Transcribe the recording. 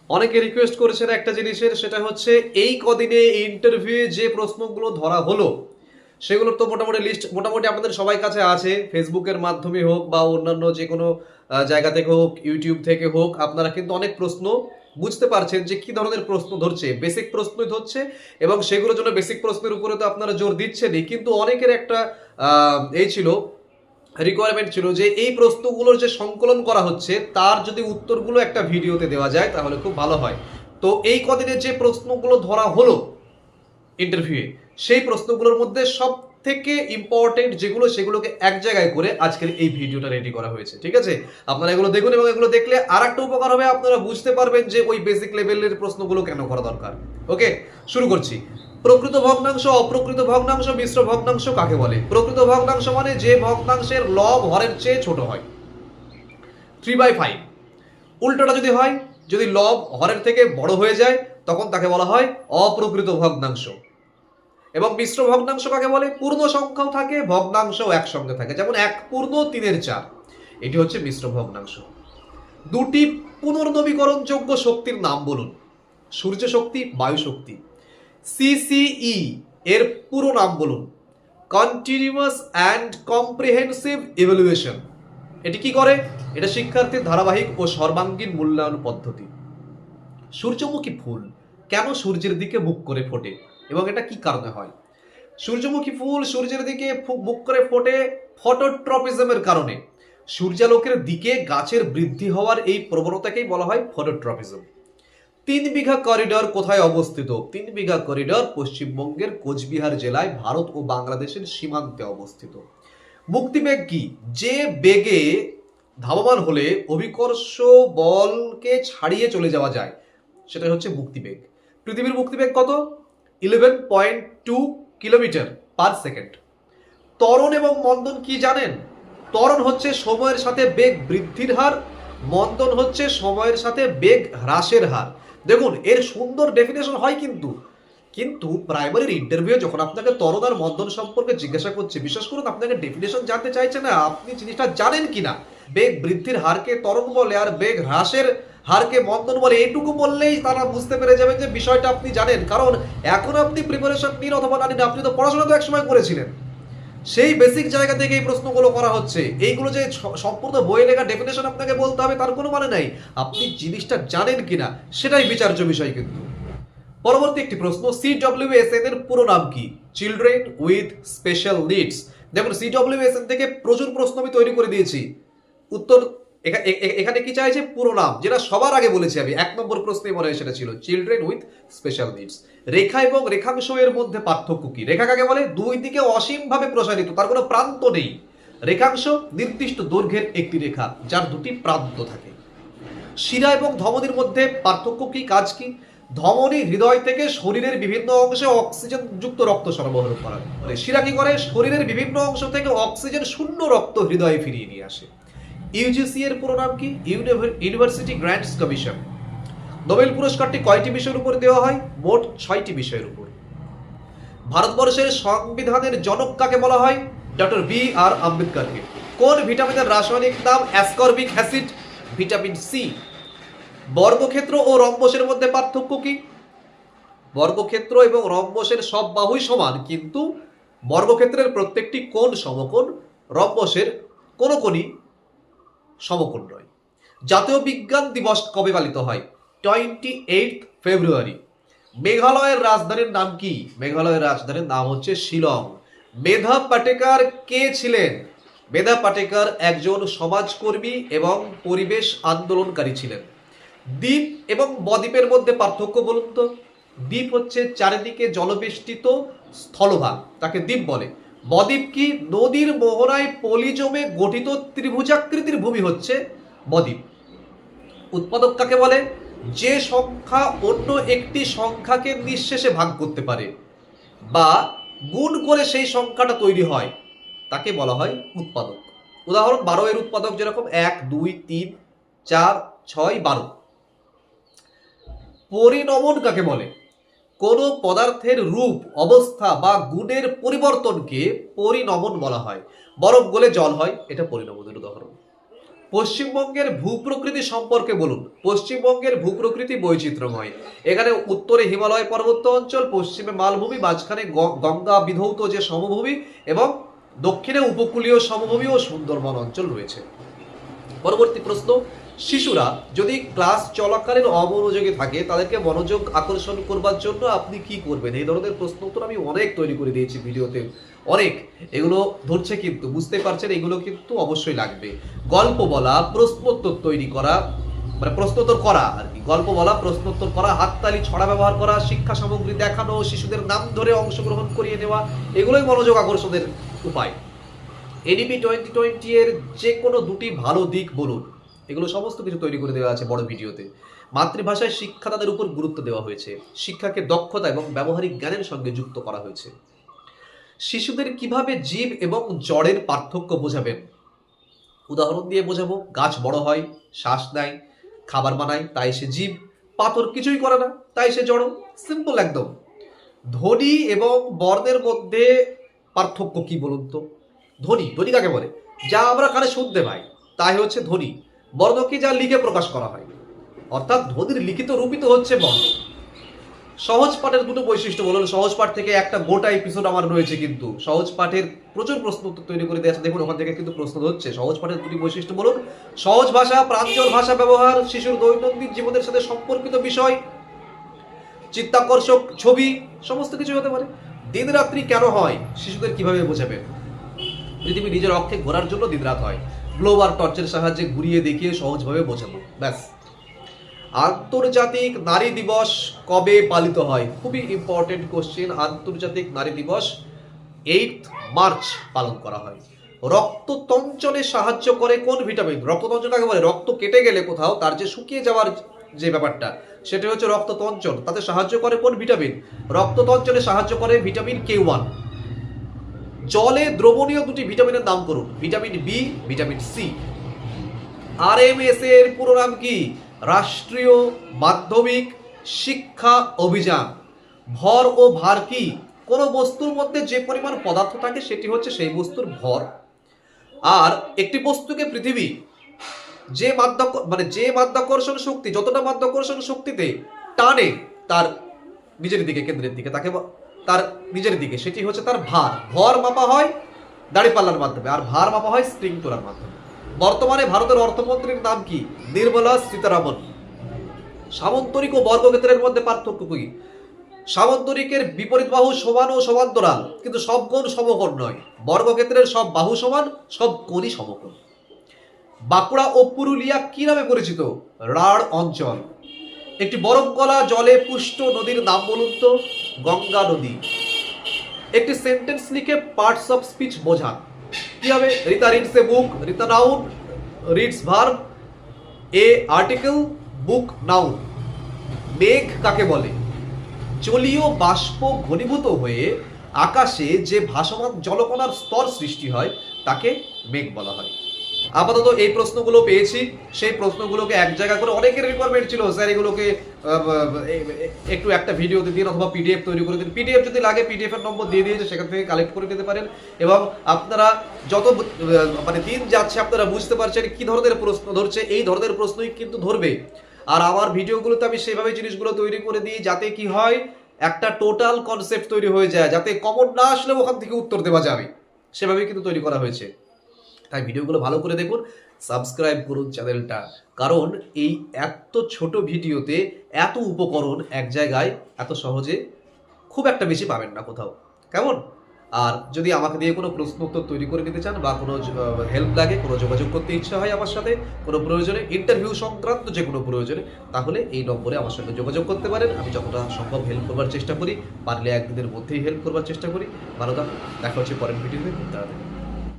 অনেকে রিকোয়েস্ট করেছেন একটা জিনিসের, সেটা হচ্ছে এই কদিনে ইন্টারভিউ যে প্রশ্নগুলো ধরা হলো সেগুলোর তো মোটামুটি লিস্ট মোটামুটি আপনাদের সবাই কাছে আছে। ফেসবুকের মাধ্যমে হোক বা অন্যান্য যে কোনো জায়গা থেকে হোক, ইউটিউব থেকে হোক, আপনারা কিন্তু অনেক প্রশ্ন বুঝতে পারছেন যে কি ধরনের প্রশ্ন ধরছে। বেসিক প্রশ্নই ধরছে এবং সেগুলোর জন্য বেসিক প্রশ্নের উপরে তো আপনারা জোর দিচ্ছেনই, কিন্তু অনেকের একটা এই ছিল, রিকোয়ারমেন্ট ছিল যে এই প্রশ্নগুলোর যে সংকলন করা হচ্ছে তার যদি উত্তরগুলো একটা ভিডিওতে দেওয়া যায় তাহলে খুব ভালো হয়। তো এই কদিনে যে প্রশ্নগুলো ধরা হলো ইন্টারভিউয়ে, সেই প্রশ্নগুলোর মধ্যে সব থেকে ইম্পর্টেন্ট যেগুলো সেগুলোকে এক জায়গায় করে আজকের এই ভিডিওটা রেডি করা হয়েছে। ঠিক আছে, আপনারা এগুলো দেখুন এবং এগুলো দেখলে আর একটা উপকার হবে, আপনারা বুঝতে পারবেন যে ওই বেসিক লেভেলের প্রশ্নগুলো কেন করা দরকার। ওকে, শুরু করছি। প্রকৃত ভগ্নাংশ, অপ্রকৃত ভগ্নাংশ, মিশ্র ভগ্নাংশ কাকে বলে? প্রকৃত ভগ্নাংশ মানে যে ভগ্নাংশের লব হরের চেয়ে ছোট হয়, 3/5। উল্টোটা যদি হয়, যদি লব হরের থেকে বড় হয়ে যায় তখন তাকে বলা হয় অপ্রকৃত ভগ্নাংশ। এবং মিশ্র ভগ্নাংশ কাকে বলে? পূর্ণ সংখ্যাও থাকে, ভগ্নাংশও একসঙ্গে থাকে, যেমন 1/3 এটি হচ্ছে মিশ্র ভগ্নাংশ। দুটি পুনর্নবীকরণযোগ্য শক্তির নাম বলুন। সূর্য শক্তি, বায়ু শক্তি। সিসিই এর পুরো নাম বলুন। Continuous and comprehensive evaluation. এটি কি করে? এটা শিক্ষার্থীর ধারাবাহিক ও সর্বাঙ্গীন মূল্যায়ন পদ্ধতি। সূর্যমুখী ফুল কেন সূর্যের দিকে মুখ করে ফোটে এবং এটা কি কারণে হয়? সূর্যমুখী ফুল সূর্যের দিকে মুখ করে ফোটে ফটোট্রপিজমের কারণে। সূর্যালোকের দিকে গাছের বৃদ্ধি হওয়ার এই প্রবণতাকেই বলা হয় ফটোট্রপিজম। 3 বিঘা করিডর কোথায় অবস্থিত? 3 বিঘা করিডর পশ্চিমবঙ্গের কোচবিহার জেলায় ভারত ও বাংলাদেশের সীমান্তে অবস্থিত। মুক্তিবেগ কি? যে বেগে ধাবমান হলে অভিকর্ষ বলকে ছাড়িয়ে চলে যাওয়া যায়, সেটা হচ্ছে মুক্তিবেগ। পৃথিবীর মুক্তিবেগ কত? 11.2 কিলোমিটার পার সেকেন্ড। ত্বরণ এবং মন্দন কি জানেন? ত্বরণ হচ্ছে সময়ের সাথে বেগ বৃদ্ধির হার, মন্দন হচ্ছে সময়ের সাথে বেগ হ্রাসের হার। দেখুন, এর সুন্দর ডেফিনেশন হয়, কিন্তু কিন্তু প্রাইমারির ইন্টারভিউ যখন আপনাকে ত্বরণ আর মন্দন সম্পর্কে জিজ্ঞাসা করছে, বিশেষ করুন আপনাকে ডেফিনেশন জানতে চাইছে না আপনি জিনিসটা জানেন কিনা। বেগ বৃদ্ধির হারকে ত্বরণ বলে আর বেগ হ্রাসের হারকে মন্দন বলে, এইটুকু বললেই তারা বুঝতে পেরে যাবেন যে বিষয়টা আপনি জানেন। কারণ এখন আপনি প্রিপারেশন নিন অথবা না নিন, আপনি তো পড়াশোনা তো একসময় করেছিলেন। সেই বেসিক জায়গা থেকে এই প্রশ্নগুলো করা হচ্ছে। এইগুলো যে সম্পূর্ণ বইয়ে লেখা ডেফিনেশন আপনাকে বলতে হবে তার কোনো মানে নাই। আপনি জিনিসটা জানেন কিনা সেটাই বিচার্য বিষয়। কিন্তু পরবর্তী একটি প্রশ্ন, সিডব্লিউএসএন এর পুরো নাম কি? Children with special needs. দেখুন, সিডব্লিউএসএন থেকে প্রচুর প্রশ্ন আমি তৈরি করে দিয়েছি। উত্তর এখানে কি চাইছে? পুরো নাম, যেটা সবার আগে বলেছি আমি 1 নম্বর প্রশ্নে মনে হয় সেটা ছিল চিলড্রেন উইথ স্পেশাল নিডস। রেখা এবং রেখাংশ এর মধ্যে পার্থক্য কি? রেখা কাকে বলে? দুই দিকে অসীমভাবে প্রসারিত, তার কোনো প্রান্ত নেই। রেখাংশ নির্দিষ্ট দৈর্ঘ্যের একটি রেখা যার দুটি প্রান্ত থাকে। শিরা এবং ধমনীর মধ্যে পার্থক্য কি, কাজ কি? ধমনী হৃদয় থেকে শরীরের বিভিন্ন অংশে অক্সিজেন যুক্ত রক্ত সরবরাহ করে। শিরা কি করে? শরীরের বিভিন্ন অংশ থেকে অক্সিজেন শূন্য রক্ত হৃদয়ে ফিরিয়ে নিয়ে আসে। ইউজিসি এর পুরো নাম কি? University grants commission. নোবেল পুরস্কারটি কয়টি বিষয়ের উপর দেওয়া হয়? মোট 6টি বিষয়ের উপর। ভারতবর্ষের সংবিধানের জনক কাকে বলা হয়? Doctor B R. আম্বেদকরকে। কোন ভিটামিনের রাসায়নিক নাম অ্যাসকর্বিক অ্যাসিড? Vitamin C. বর্গক্ষেত্র ও রম্বসের মধ্যে পার্থক্য কি? বর্গক্ষেত্র এবং রম্বসের সব বাহুই সমান, কিন্তু বর্গক্ষেত্রের প্রত্যেকটি কোণ সমকোণ, রম্বসের কোনো কোণই সমকোণ নয়। জাতীয় বিজ্ঞান দিবস কবে পালিত হয়? 28 ফেব্রুয়ারি। মেঘালয়ের রাজধানীর নাম কি? মেঘালয়ের রাজধানীর নাম হচ্ছে শিলং। মেধা পাটেকার কে ছিলেন? মেধা পাটেকার একজন সমাজকর্মী এবং পরিবেশ আন্দোলনকারী ছিলেন। দ্বীপ এবং বদ্বীপের মধ্যে পার্থক্য বলুন তো। দ্বীপ হচ্ছে চারিদিকে জলবেষ্টিত স্থলভাগ, তাকে দ্বীপ বলে। বদ্বীপ কি? নদীর মোহনায় পলি জমে গঠিত ত্রিভুজাকৃতির ভূমি হচ্ছে বদ্বীপ। উৎপাদক কাকে বলে? যে সংখ্যা অন্য একটি সংখ্যাকে নিঃশেষে ভাগ করতে পারে বা গুণ করে সেই সংখ্যাটা তৈরি হয় তাকে বলা হয় উৎপাদক। উদাহরণ, 12 এর উৎপাদক যেরকম 1, 2, 3, 4, 6, 12। পরিণমন কাকে বলে? কোন পদার্থের রূপ, অবস্থা বা গুণের পরিবর্তনকে পরিণমন বলা হয়। বরফ গলে জল হয়, এটা পরিণমনের উদাহরণ। পশ্চিমবঙ্গের ভূপ্রকৃতি সম্পর্কে বলুন। পশ্চিমবঙ্গের ভূপ্রকৃতি বৈচিত্র্যময়। এখানে উত্তরে হিমালয় পর্বত অঞ্চল, পশ্চিমে মালভূমি, মাঝখানে গঙ্গা বিধৌত যে সমভূমি এবং দক্ষিণে উপকূলীয় সমভূমি ও সুন্দরবন অঞ্চল রয়েছে। পরবর্তী প্রশ্ন, শিশুরা যদি ক্লাস চলাকালীন অমনোযোগী থাকে তাদেরকে মনোযোগ আকর্ষণ করবার জন্য আপনি কি করবেন? এই ধরনের প্রশ্ন উত্তর আমি অনেক তৈরি করে দিয়েছি ভিডিওতে, অনেক। এগুলো ধরছে কিন্তু, বুঝতে পারছেন, এগুলো কিন্তু অবশ্যই লাগবে। গল্প বলা, প্রশ্নোত্তর তৈরি করা, মানে প্রশ্নোত্তর করা আর কি, গল্প বলা, প্রশ্নোত্তর করা, হাততালি, ছড়া ব্যবহার করা, শিক্ষা সামগ্রী দেখানো, শিশুদের নাম ধরে অংশগ্রহণ করিয়ে নেওয়া, এগুলোই মনোযোগ আকর্ষণের উপায়। এডিপি 2020 এর যে কোনো দুটি ভালো দিক বলুন। এগুলো সমস্ত কিছু তৈরি করে দেওয়া আছে বড় ভিডিওতে। মাতৃভাষায় শিক্ষা তাদের উপর গুরুত্ব দেওয়া হয়েছে। শিক্ষাকে দক্ষতা এবং ব্যবহারিক জ্ঞানের সঙ্গে যুক্ত করা হয়েছে। শিশুদের কিভাবে জীব এবং জড়ের পার্থক্য বোঝাবেন? উদাহরণ দিয়ে বোঝাবো। গাছ বড় হয়, শ্বাস নেয়, খাবার বানায়, তাই সে জীব। পাথর কিছুই করে না, তাই সে জড়। সিম্পল একদম। ধ্বনি এবং বর্ণের মধ্যে পার্থক্য কি বলুন তো? ধ্বনি, ধ্বনি কাকে বলে? যা আমরা কানে শুনতে পাই তাই হচ্ছে ধ্বনি। বর্ণ কি? যা লিখে প্রকাশ করা হয়, অর্থাৎ ধ্বনির লিখিত রূপিত হচ্ছে বর্ণ। সহজ পাঠের দুটো বৈশিষ্ট্য বলুন। সহজ পাঠ থেকে একটা গোটা এপিসোড আমার রয়েছে, কিন্তু সহজ পাঠের প্রচুর প্রশ্ন উত্তর তৈরি করে দেওয়া আছে, দেখুন ওখান থেকে কিন্তু প্রশ্ন হচ্ছে। সহজ পাঠের দুটি বৈশিষ্ট্য বলুন। সহজ ভাষা, প্রাঞ্জল ভাষা ব্যবহার, শিশুর দৈনন্দিন জীবনের সাথে সম্পর্কিত বিষয়, চিত্তাকর্ষক ছবি, সমস্ত কিছু হতে পারে। দিন রাত্রি কেন হয়? শিশুদের কিভাবে বোঝাবেন? পৃথিবী নিজের অক্ষে ঘোরার জন্য দিনরাত হয়। গ্লোব আর টর্চের সাহায্যে ঘুরিয়ে দেখিয়ে সহজভাবে বোঝাবো, ব্যাস। আন্তর্জাতিক নারী দিবস কবে পালিত হয়? খুবই ইম্পর্টেন্ট কোশ্চেন। আন্তর্জাতিক নারী দিবস 8 মার্চ পালন করা হয়। রক্ততঞ্চনে সাহায্য করে কোন ভিটামিন? রক্ততঞ্চন কাকে বলে? রক্ত কেটে গেলে কোথাও তার যে শুকিয়ে যাওয়ার যে ব্যাপারটা, সেটা হচ্ছে রক্ততঞ্চন। তাতে সাহায্য করে কোন ভিটামিন? রক্ততঞ্চনে সাহায্য করে ভিটামিন K1। জলে দ্রবণীয় দুটি ভিটামিনের নাম করুন। Vitamin B, vitamin C. RMS এর পুরো নাম কি? রাষ্ট্রীয় মাধ্যমিক শিক্ষা অভিযান। ভর ও ভার কি? কোন বস্তুর মধ্যে যে পরিমাণ পদার্থ থাকে সেটি হচ্ছে সেই বস্তুর ভর। আর একটি বস্তুকে পৃথিবী যে মাধ্যাকর্ষণ শক্তি, যতটা মাধ্যাকর্ষণ শক্তিতে টানে তার নিজের দিকে, কেন্দ্রের দিকে, তাকে তার নিজের দিকে, সেটি হচ্ছে তার ভার। ভর মাপা হয় দাঁড়িপাল্লার মাধ্যমে, আর ভার মাপা হয় স্প্রিং তোলার মাধ্যমে। বর্তমানে ভারতের অর্থমন্ত্রীর নাম কি? নির্মলা সীতারামন। সামন্তরিক ও বর্গক্ষেত্রের মধ্যে পার্থক্য কি? সামন্তরিকের বিপরীত বাহু সমান ও সমান্তরাল, কিন্তু সব কোণ সমকোণ নয়। বর্গক্ষেত্রের সব বাহু সমান, সব কোণই সমকোণ। বাঁকুড়া ও পুরুলিয়া কি নামে পরিচিত? রাঢ় অঞ্চল। একটি বরফ গলা জলে পুষ্ট নদীর নাম বলুন তো? গঙ্গা নদী। একটি সেন্টেন্স লিখে পার্টস অফ স্পিচ বোঝান। কি হবে? Rita reads a book. Rita noun, reads verb, A article, book noun. মেঘ কাকে বলে? জলীয় বাষ্প ঘনীভূত হয়ে আকাশে যে ভাসমান জলকণার স্তর সৃষ্টি হয় তাকে মেঘ বলা হয়। আপাতত এই প্রশ্নগুলো পেয়েছি, সেই প্রশ্নগুলোকে এক জায়গা করে, অনেকের রিকোয়ারমেন্ট ছিল স্যার এগুলোকে একটু একটা ভিডিওতে দিন অথবা পিডিএফ তৈরি করে দিন। পিডিএফ যদি লাগে পিডিএফ এর নম্বর দিয়ে দিয়েছে, সেখান থেকে কালেক্ট করে নিতে পারেন। এবং আপনারা যত মানে দিন যাচ্ছে আপনারা বুঝতে পারছেন কি ধরনের প্রশ্ন ধরছে, এই ধরনের প্রশ্নই কিন্তু ধরবে। আর আমার ভিডিওগুলোতে আমি সেভাবে জিনিসগুলো তৈরি করে দিই যাতে কি হয়, একটা টোটাল কনসেপ্ট তৈরি হয়ে যায়, যাতে কমন না আসলেও ওখান থেকে উত্তর দেওয়া যাবে, সেভাবেই কিন্তু তৈরি করা হয়েছে। তাই ভিডিওগুলো ভালো করে দেখুন, সাবস্ক্রাইব করুন চ্যানেলটা, কারণ এই এত ছোট ভিডিওতে এত উপকরণ এক জায়গায় এত সহজে খুব একটা বেশি পাবেন না কোথাও, কেমন? আর যদি আমাকে দিয়ে কোনো প্রশ্ন উত্তর তৈরি করে নিতে চান বা কোনো হেল্প লাগে, কোনো যোগাযোগ করতে ইচ্ছা হয় আমার সাথে কোনো প্রয়োজনে, ইন্টারভিউ সংক্রান্ত যে কোনো প্রয়োজনে, তাহলে এই নম্বরে আমার সঙ্গে যোগাযোগ করতে পারেন। আমি যতটা সম্ভব হেল্প করবার চেষ্টা করি, পারলে একদিনের মধ্যেই হেল্প করবার চেষ্টা করি। ভালো থাকুন, দেখা হচ্ছে পরের ভিডিওতে।